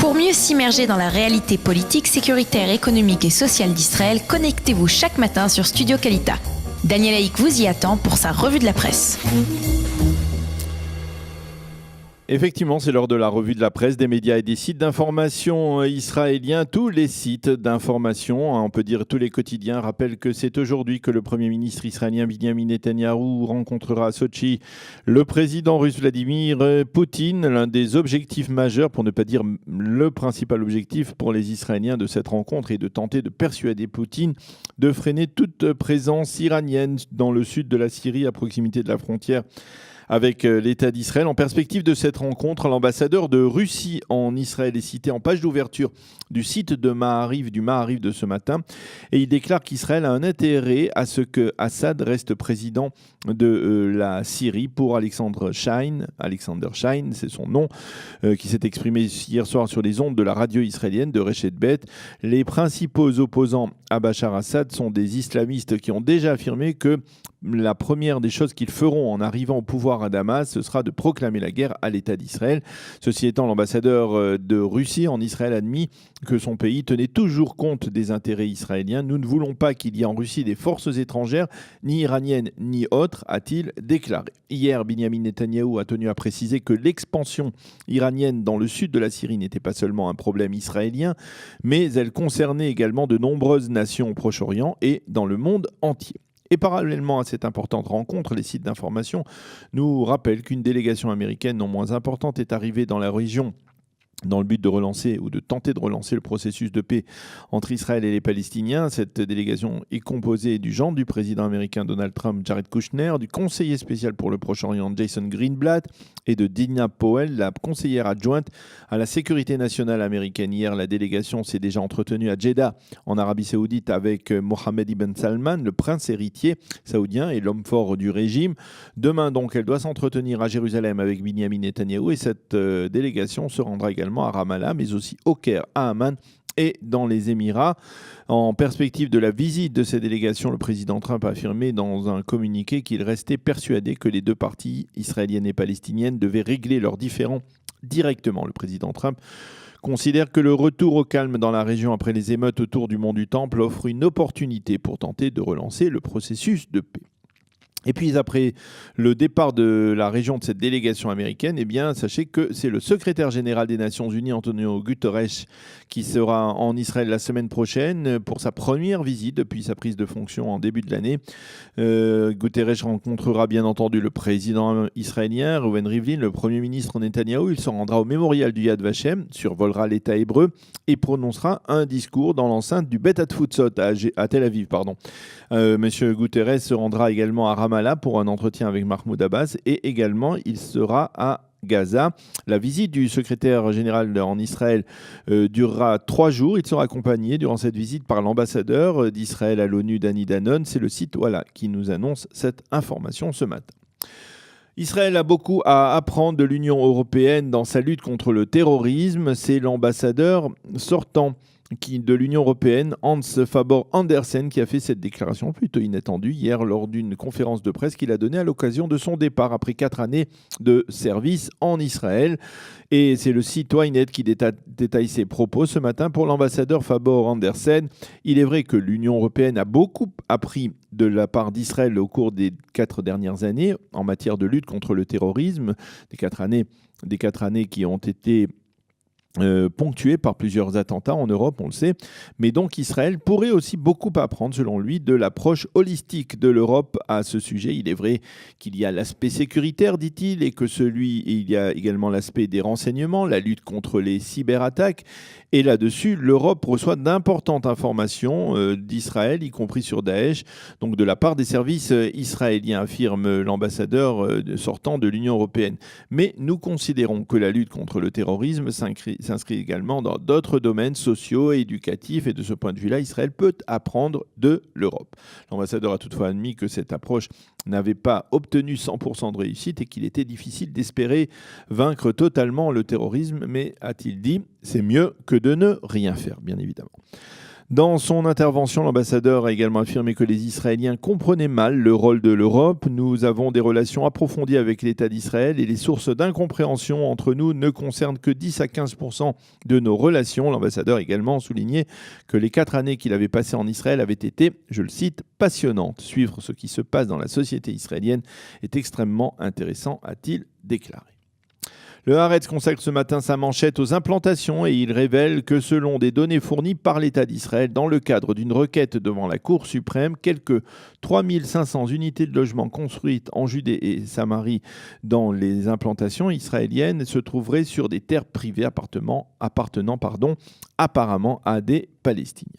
Pour mieux s'immerger dans la réalité politique, sécuritaire, économique et sociale d'Israël, connectez-vous chaque matin sur Studio Kalita. Daniel Haïk vous y attend pour sa revue de la presse. Effectivement, c'est l'heure de la revue de la presse des médias et des sites d'information israéliens. Tous les sites d'information, on peut dire tous les quotidiens, rappellent que c'est aujourd'hui que le Premier ministre israélien Benyamin Netanyahou rencontrera à Sochi le président russe Vladimir Poutine. L'un des objectifs majeurs, pour ne pas dire le principal objectif pour les Israéliens de cette rencontre est de tenter de persuader Poutine de freiner toute présence iranienne dans le sud de la Syrie, à proximité de la frontière avec l'État d'Israël. En perspective de cette rencontre, l'ambassadeur de Russie en Israël est cité en page d'ouverture du site de Maariv, du Maariv de ce matin, et il déclare qu'Israël a un intérêt à ce que Assad reste président de la Syrie. Pour Alexander Schein, c'est son nom, qui s'est exprimé hier soir sur les ondes de la radio israélienne de Reshet Bet. Les principaux opposants à Bachar Assad sont des islamistes qui ont déjà affirmé que la première des choses qu'ils feront en arrivant au pouvoir à Damas, ce sera de proclamer la guerre à l'État d'Israël. Ceci étant, l'ambassadeur de Russie en Israël a admis que son pays tenait toujours compte des intérêts israéliens. Nous ne voulons pas qu'il y ait en Russie des forces étrangères, ni iraniennes ni autres, a-t-il déclaré. Hier, Benyamin Netanyahou a tenu à préciser que l'expansion iranienne dans le sud de la Syrie n'était pas seulement un problème israélien, mais elle concernait également de nombreuses nations au Proche-Orient et dans le monde entier. Et parallèlement à cette importante rencontre, les sites d'information nous rappellent qu'une délégation américaine non moins importante est arrivée dans la région dans le but de relancer ou de tenter de relancer le processus de paix entre Israël et les Palestiniens. Cette délégation est composée du gendre du président américain Donald Trump, Jared Kushner, du conseiller spécial pour le Proche-Orient, Jason Greenblatt, et de Dina Powell, la conseillère adjointe à la sécurité nationale américaine. Hier, la délégation s'est déjà entretenue à Jeddah, en Arabie Saoudite, avec Mohammed ibn Salman, le prince héritier saoudien et l'homme fort du régime. Demain, donc, elle doit s'entretenir à Jérusalem avec Benyamin Netanyahou, et cette délégation se rendra également à Ramallah, mais aussi au Caire, à Amman et dans les Émirats. En perspective de la visite de ces délégations, le président Trump a affirmé dans un communiqué qu'il restait persuadé que les deux parties, israéliennes et palestiniennes, devaient régler leurs différends directement. Le président Trump considère que le retour au calme dans la région après les émeutes autour du mont du Temple offre une opportunité pour tenter de relancer le processus de paix. Et puis après le départ de la région de cette délégation américaine, eh bien, sachez que c'est le secrétaire général des Nations Unies, Antonio Guterres, qui sera en Israël la semaine prochaine pour sa première visite depuis sa prise de fonction en début de l'année. Guterres rencontrera bien entendu le président israélien, Reuven Rivlin, le premier ministre Netanyahou. Il se rendra au mémorial du Yad Vashem, survolera l'État hébreu et prononcera un discours dans l'enceinte du Bet Atfutzot à Tel Aviv. Monsieur Guterres se rendra également à Ramallah pour un entretien avec Mahmoud Abbas et également il sera à Gaza. La visite du secrétaire général en Israël durera 3 jours. Il sera accompagné durant cette visite par l'ambassadeur d'Israël à l'ONU, Danny Danon. C'est le site qui nous annonce cette information ce matin. Israël a beaucoup à apprendre de l'Union européenne dans sa lutte contre le terrorisme. C'est l'ambassadeur sortant de l'Union européenne, Hans Fabor Andersen, qui a fait cette déclaration plutôt inattendue hier lors d'une conférence de presse qu'il a donnée à l'occasion de son départ après 4 années de service en Israël. Et c'est le site Ynet qui détaille ses propos ce matin. Pour l'ambassadeur Fabor Andersen, il est vrai que l'Union européenne a beaucoup appris de la part d'Israël au cours des 4 dernières années en matière de lutte contre le terrorisme, des 4 années qui ont été ponctué par plusieurs attentats en Europe, on le sait. Mais donc Israël pourrait aussi beaucoup apprendre, selon lui, de l'approche holistique de l'Europe à ce sujet. Il est vrai qu'il y a l'aspect sécuritaire, dit-il, et il y a également l'aspect des renseignements, la lutte contre les cyberattaques. Et là-dessus, l'Europe reçoit d'importantes informations d'Israël, y compris sur Daesh, donc de la part des services israéliens, affirme l'ambassadeur sortant de l'Union européenne. Mais nous considérons que la lutte contre le terrorisme s'inscrit également dans d'autres domaines sociaux et éducatifs, et de ce point de vue-là, Israël peut apprendre de l'Europe. L'ambassadeur a toutefois admis que cette approche n'avait pas obtenu 100% de réussite et qu'il était difficile d'espérer vaincre totalement le terrorisme, mais, a-t-il dit, c'est mieux que de ne rien faire, bien évidemment. Dans son intervention, l'ambassadeur a également affirmé que les Israéliens comprenaient mal le rôle de l'Europe. Nous avons des relations approfondies avec l'État d'Israël et les sources d'incompréhension entre nous ne concernent que 10 à 15% de nos relations. L'ambassadeur a également souligné que les 4 années qu'il avait passées en Israël avaient été, je le cite, passionnantes. Suivre ce qui se passe dans la société israélienne est extrêmement intéressant, a-t-il déclaré. Le Haaretz consacre ce matin sa manchette aux implantations et il révèle que selon des données fournies par l'État d'Israël dans le cadre d'une requête devant la Cour suprême, quelques 3500 unités de logement construites en Judée et Samarie dans les implantations israéliennes se trouveraient sur des terres privées appartenant apparemment à des Palestiniens.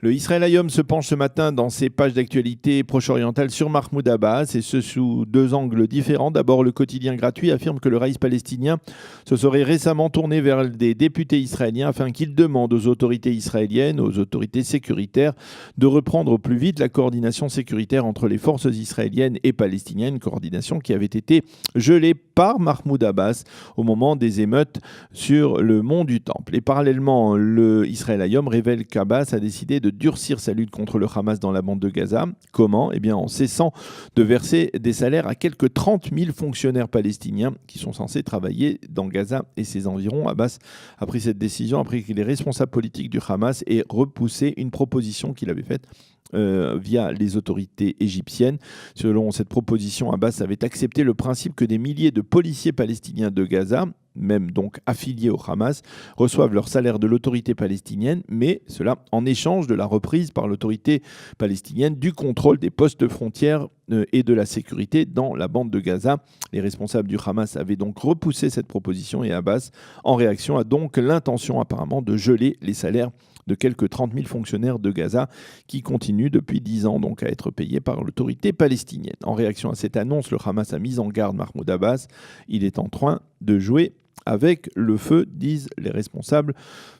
Le Israël Hayom se penche ce matin dans ses pages d'actualité proche-orientale sur Mahmoud Abbas, et ce sous 2 angles différents. D'abord, le quotidien gratuit affirme que le Raïs palestinien se serait récemment tourné vers des députés israéliens afin qu'ils demandent aux autorités israéliennes, aux autorités sécuritaires, de reprendre au plus vite la coordination sécuritaire entre les forces israéliennes et palestiniennes, coordination qui avait été gelée par Mahmoud Abbas au moment des émeutes sur le mont du Temple. Et parallèlement, le Israël Hayom révèle qu'Abbas a décidé de durcir sa lutte contre le Hamas dans la bande de Gaza. Comment ? Eh bien, en cessant de verser des salaires à quelques 30 000 fonctionnaires palestiniens qui sont censés travailler dans Gaza et ses environs. Abbas a pris cette décision après que les responsables politiques du Hamas aient repoussé une proposition qu'il avait faite via les autorités égyptiennes. Selon cette proposition, Abbas avait accepté le principe que des milliers de policiers palestiniens de Gaza, même donc affiliés au Hamas, reçoivent leur salaire de l'autorité palestinienne, mais cela en échange de la reprise par l'autorité palestinienne du contrôle des postes frontières et de la sécurité dans la bande de Gaza. Les responsables du Hamas avaient donc repoussé cette proposition et Abbas, en réaction, a donc l'intention apparemment de geler les salaires de quelques 30 000 fonctionnaires de Gaza qui continuent depuis 10 ans donc à être payés par l'autorité palestinienne. En réaction à cette annonce, le Hamas a mis en garde Mahmoud Abbas. Il est en train de jouer avec le feu, disent les responsables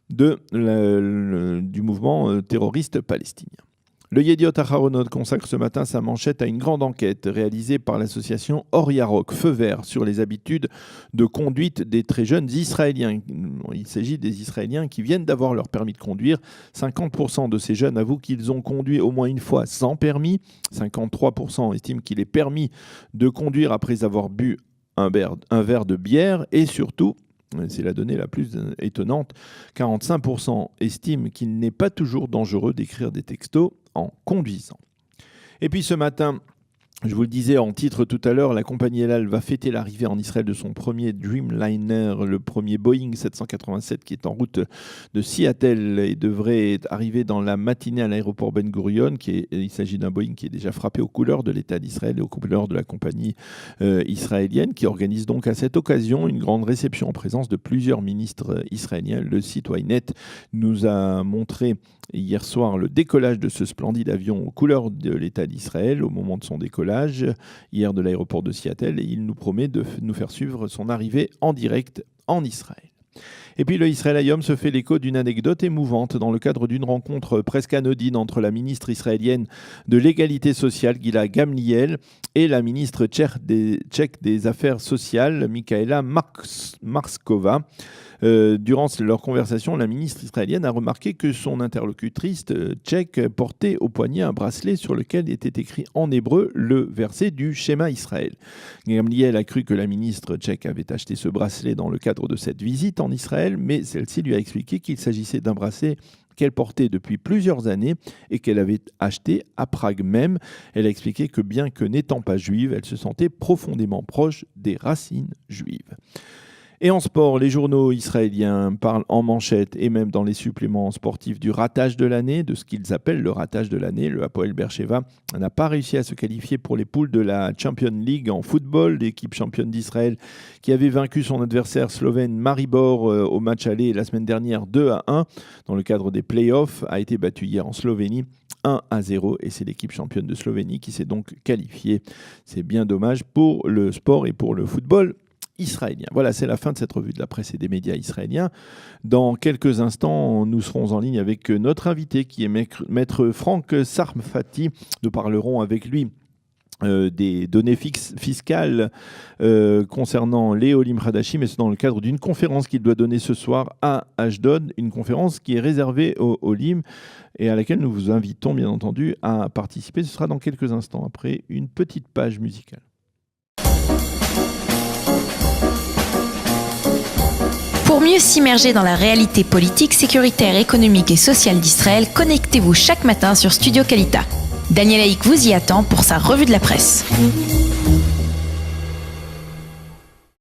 du mouvement terroriste palestinien. Le Yediot Aharonot consacre ce matin sa manchette à une grande enquête réalisée par l'association Or Yarok, Feu Vert, sur les habitudes de conduite des très jeunes Israéliens. Il s'agit des Israéliens qui viennent d'avoir leur permis de conduire. 50% de ces jeunes avouent qu'ils ont conduit au moins une fois sans permis. 53% estiment qu'il est permis de conduire après avoir bu un verre de bière. Et surtout, c'est la donnée la plus étonnante, 45% estiment qu'il n'est pas toujours dangereux d'écrire des textos en conduisant. Et puis ce matin, je vous le disais en titre tout à l'heure, la compagnie El Al va fêter l'arrivée en Israël de son premier Dreamliner, le premier Boeing 787 qui est en route de Seattle et devrait arriver dans la matinée à l'aéroport Ben Gurion. Il s'agit d'un Boeing qui est déjà frappé aux couleurs de l'État d'Israël et aux couleurs de la compagnie israélienne, qui organise donc à cette occasion une grande réception en présence de plusieurs ministres israéliens. Le site Ynet nous a montré hier soir le décollage de ce splendide avion aux couleurs de l'État d'Israël au moment de son décollage hier de l'aéroport de Seattle, et il nous promet de nous faire suivre son arrivée en direct en Israël. Et puis le Israël Hayom se fait l'écho d'une anecdote émouvante dans le cadre d'une rencontre presque anodine entre la ministre israélienne de l'égalité sociale, Gila Gamliel, et la ministre tchèque des Affaires sociales, Mikaela Marskova. Durant leur conversation, la ministre israélienne a remarqué que son interlocutrice tchèque portait au poignet un bracelet sur lequel était écrit en hébreu le verset du Shema Israël. Gamliel a cru que la ministre tchèque avait acheté ce bracelet dans le cadre de cette visite en Israël, mais celle-ci lui a expliqué qu'il s'agissait d'un bracelet qu'elle portait depuis plusieurs années et qu'elle avait acheté à Prague même. Elle a expliqué que bien que n'étant pas juive, elle se sentait profondément proche des racines juives. Et en sport, les journaux israéliens parlent en manchette et même dans les suppléments sportifs du ratage de l'année, de ce qu'ils appellent le ratage de l'année. Le Hapoel Beersheva n'a pas réussi à se qualifier pour les poules de la Champions League en football. L'équipe championne d'Israël, qui avait vaincu son adversaire slovène Maribor au match aller la semaine dernière 2-1 dans le cadre des playoffs, a été battue hier en Slovénie 1-0, et c'est l'équipe championne de Slovénie qui s'est donc qualifiée. C'est bien dommage pour le sport et pour le football israélien. Voilà, c'est la fin de cette revue de la presse et des médias israéliens. Dans quelques instants, nous serons en ligne avec notre invité qui est maître Franck Sarfati. Nous parlerons avec lui des données fiscales concernant les Olim Hadashim, et c'est dans le cadre d'une conférence qu'il doit donner ce soir à Ashdod, une conférence qui est réservée aux Olim et à laquelle nous vous invitons bien entendu à participer. Ce sera dans quelques instants après une petite page musicale. Pour mieux s'immerger dans la réalité politique, sécuritaire, économique et sociale d'Israël, connectez-vous chaque matin sur Studio Kalita. Daniel Haïk vous y attend pour sa revue de la presse.